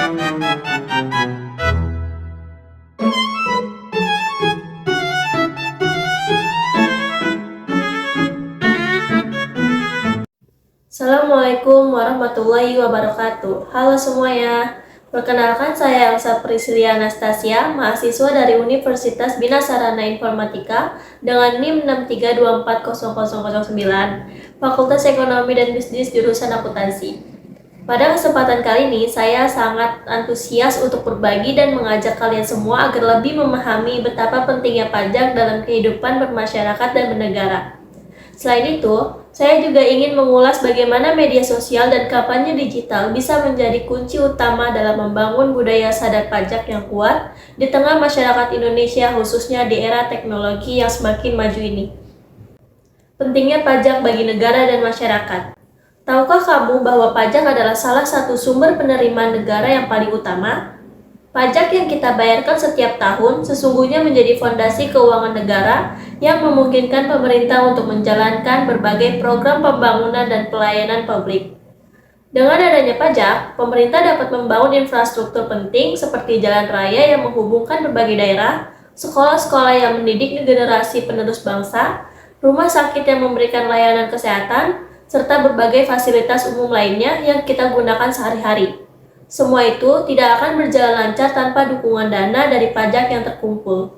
Assalamualaikum warahmatullahi wabarakatuh. Halo semuanya. Perkenalkan saya Elsa Priscilia Anastasia, mahasiswa dari Universitas Bina Sarana Informatika dengan NIM 632400009, Fakultas Ekonomi dan Bisnis jurusan Akuntansi. Pada kesempatan kali ini, saya sangat antusias untuk berbagi dan mengajak kalian semua agar lebih memahami betapa pentingnya pajak dalam kehidupan bermasyarakat dan bernegara. Selain itu, saya juga ingin mengulas bagaimana media sosial dan kampanye digital bisa menjadi kunci utama dalam membangun budaya sadar pajak yang kuat di tengah masyarakat Indonesia, khususnya di era teknologi yang semakin maju ini. Pentingnya pajak bagi negara dan masyarakat. Tahukah kamu bahwa pajak adalah salah satu sumber penerimaan negara yang paling utama? Pajak yang kita bayarkan setiap tahun sesungguhnya menjadi fondasi keuangan negara yang memungkinkan pemerintah untuk menjalankan berbagai program pembangunan dan pelayanan publik. Dengan adanya pajak, pemerintah dapat membangun infrastruktur penting seperti jalan raya yang menghubungkan berbagai daerah, sekolah-sekolah yang mendidik generasi penerus bangsa, rumah sakit yang memberikan layanan kesehatan, serta berbagai fasilitas umum lainnya yang kita gunakan sehari-hari. Semua itu tidak akan berjalan lancar tanpa dukungan dana dari pajak yang terkumpul.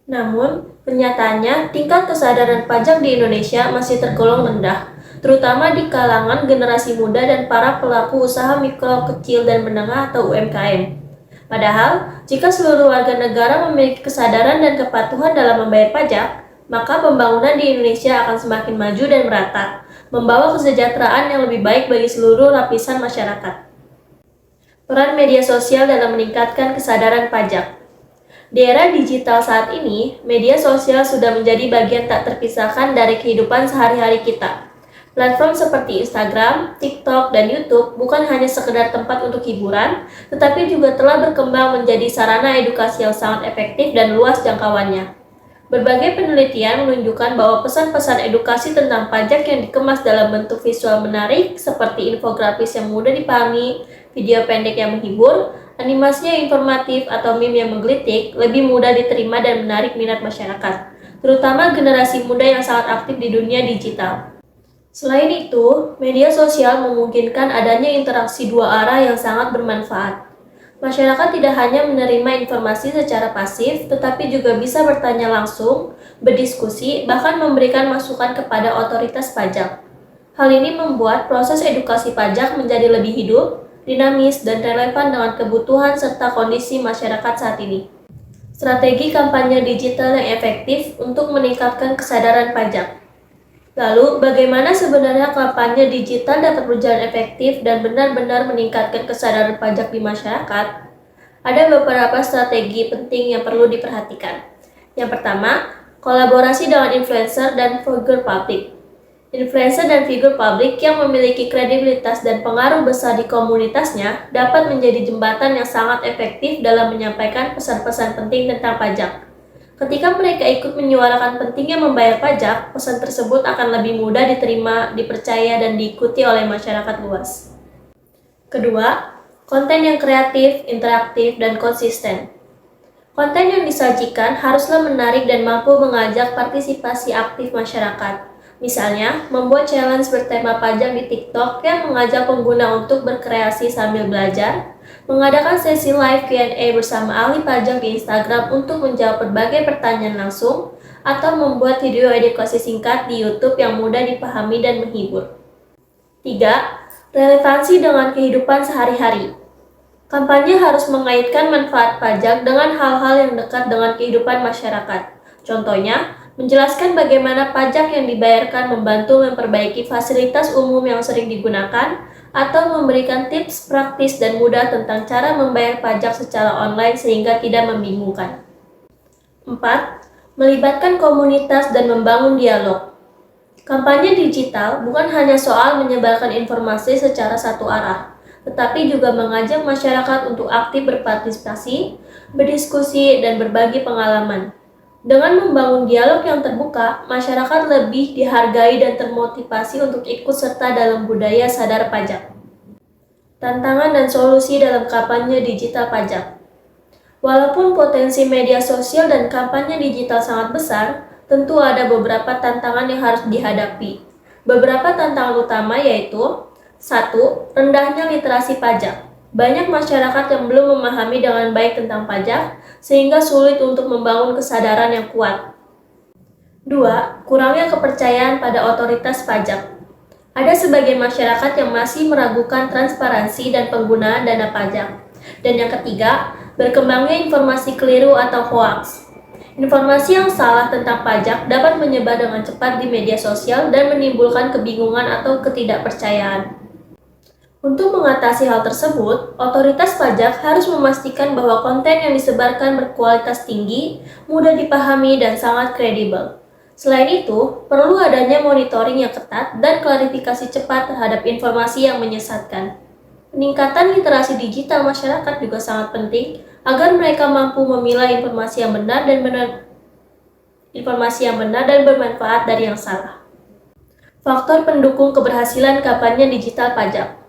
Namun, kenyataannya tingkat kesadaran pajak di Indonesia masih tergolong rendah, terutama di kalangan generasi muda dan para pelaku usaha mikro, kecil, dan menengah atau UMKM. Padahal, jika seluruh warga negara memiliki kesadaran dan kepatuhan dalam membayar pajak, maka pembangunan di Indonesia akan semakin maju dan merata, membawa kesejahteraan yang lebih baik bagi seluruh lapisan masyarakat. Peran media sosial dalam meningkatkan kesadaran pajak. Di era digital saat ini, media sosial sudah menjadi bagian tak terpisahkan dari kehidupan sehari-hari kita. Platform seperti Instagram, TikTok, dan YouTube bukan hanya sekedar tempat untuk hiburan, tetapi juga telah berkembang menjadi sarana edukasi yang sangat efektif dan luas jangkauannya. Berbagai penelitian menunjukkan bahwa pesan-pesan edukasi tentang pajak yang dikemas dalam bentuk visual menarik seperti infografis yang mudah dipahami, video pendek yang menghibur, animasi yang informatif, atau meme yang menggelitik lebih mudah diterima dan menarik minat masyarakat, terutama generasi muda yang sangat aktif di dunia digital. Selain itu, media sosial memungkinkan adanya interaksi dua arah yang sangat bermanfaat. Masyarakat tidak hanya menerima informasi secara pasif, tetapi juga bisa bertanya langsung, berdiskusi, bahkan memberikan masukan kepada otoritas pajak. Hal ini membuat proses edukasi pajak menjadi lebih hidup, dinamis, dan relevan dengan kebutuhan serta kondisi masyarakat saat ini. Strategi kampanye digital yang efektif untuk meningkatkan kesadaran pajak. Lalu, bagaimana sebenarnya kampanye digital dapat berjalan efektif dan benar-benar meningkatkan kesadaran pajak di masyarakat? Ada beberapa strategi penting yang perlu diperhatikan. Yang pertama, kolaborasi dengan influencer dan figur publik. Influencer dan figur publik yang memiliki kredibilitas dan pengaruh besar di komunitasnya dapat menjadi jembatan yang sangat efektif dalam menyampaikan pesan-pesan penting tentang pajak. Ketika mereka ikut menyuarakan pentingnya membayar pajak, pesan tersebut akan lebih mudah diterima, dipercaya, dan diikuti oleh masyarakat luas. Kedua, konten yang kreatif, interaktif, dan konsisten. Konten yang disajikan haruslah menarik dan mampu mengajak partisipasi aktif masyarakat. Misalnya, membuat challenge bertema pajak di TikTok yang mengajak pengguna untuk berkreasi sambil belajar, mengadakan sesi live Q&A bersama ahli pajak di Instagram untuk menjawab berbagai pertanyaan langsung, atau membuat video edukasi singkat di YouTube yang mudah dipahami dan menghibur. 3. Relevansi dengan kehidupan sehari-hari. Kampanye harus mengaitkan manfaat pajak dengan hal-hal yang dekat dengan kehidupan masyarakat. Contohnya, menjelaskan bagaimana pajak yang dibayarkan membantu memperbaiki fasilitas umum yang sering digunakan, atau memberikan tips praktis dan mudah tentang cara membayar pajak secara online sehingga tidak membingungkan. 4. Melibatkan komunitas dan membangun dialog. Kampanye digital bukan hanya soal menyebarkan informasi secara satu arah, tetapi juga mengajak masyarakat untuk aktif berpartisipasi, berdiskusi, dan berbagi pengalaman. Dengan membangun dialog yang terbuka, masyarakat lebih dihargai dan termotivasi untuk ikut serta dalam budaya sadar pajak. Tantangan dan solusi dalam kampanye digital pajak. Walaupun potensi media sosial dan kampanye digital sangat besar, tentu ada beberapa tantangan yang harus dihadapi. Beberapa tantangan utama yaitu: 1. Rendahnya literasi pajak. Banyak masyarakat yang belum memahami dengan baik tentang pajak, sehingga sulit untuk membangun kesadaran yang kuat. 2. Kurangnya kepercayaan pada otoritas pajak. Ada sebagian masyarakat yang masih meragukan transparansi dan penggunaan dana pajak. Dan yang ketiga, berkembangnya informasi keliru atau hoaks. Informasi yang salah tentang pajak dapat menyebar dengan cepat di media sosial dan menimbulkan kebingungan atau ketidakpercayaan. Untuk mengatasi hal tersebut, otoritas pajak harus memastikan bahwa konten yang disebarkan berkualitas tinggi, mudah dipahami, dan sangat kredibel. Selain itu, perlu adanya monitoring yang ketat dan klarifikasi cepat terhadap informasi yang menyesatkan. Peningkatan literasi digital masyarakat juga sangat penting agar mereka mampu memilah informasi yang benar dan bermanfaat dari yang salah. Faktor pendukung keberhasilan kampanye digital pajak.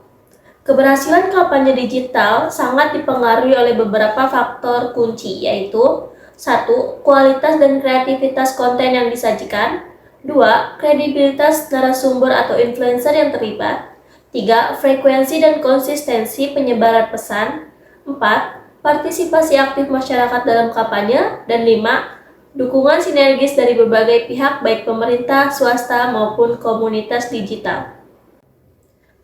Keberhasilan kampanye digital sangat dipengaruhi oleh beberapa faktor kunci, yaitu: 1. Kualitas dan kreativitas konten yang disajikan. 2. Kredibilitas narasumber atau influencer yang terlibat. 3. Frekuensi dan konsistensi penyebaran pesan. 4. Partisipasi aktif masyarakat dalam kampanye. Dan 5. Dukungan sinergis dari berbagai pihak baik pemerintah, swasta, maupun komunitas digital.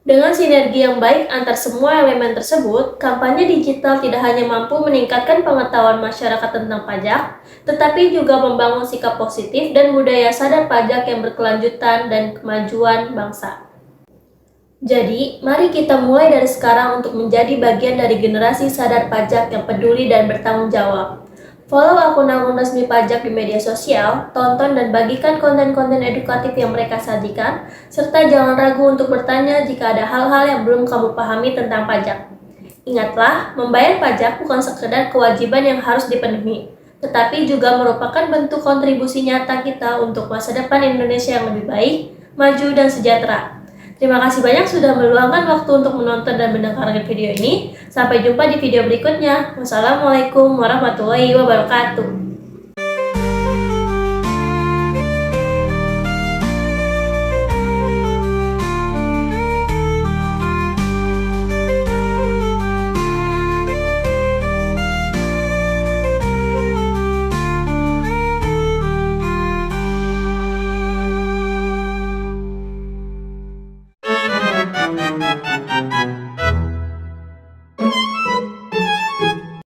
Dengan sinergi yang baik antar semua elemen tersebut, kampanye digital tidak hanya mampu meningkatkan pengetahuan masyarakat tentang pajak, tetapi juga membangun sikap positif dan budaya sadar pajak yang berkelanjutan dan kemajuan bangsa. Jadi, mari kita mulai dari sekarang untuk menjadi bagian dari generasi sadar pajak yang peduli dan bertanggung jawab. Follow akun-akun resmi pajak di media sosial, tonton dan bagikan konten-konten edukatif yang mereka sajikan, serta jangan ragu untuk bertanya jika ada hal-hal yang belum kamu pahami tentang pajak. Ingatlah, membayar pajak bukan sekedar kewajiban yang harus dipenuhi, tetapi juga merupakan bentuk kontribusi nyata kita untuk masa depan Indonesia yang lebih baik, maju, dan sejahtera. Terima kasih banyak sudah meluangkan waktu untuk menonton dan mendengarkan video ini. Sampai jumpa di video berikutnya. Wassalamualaikum warahmatullahi wabarakatuh.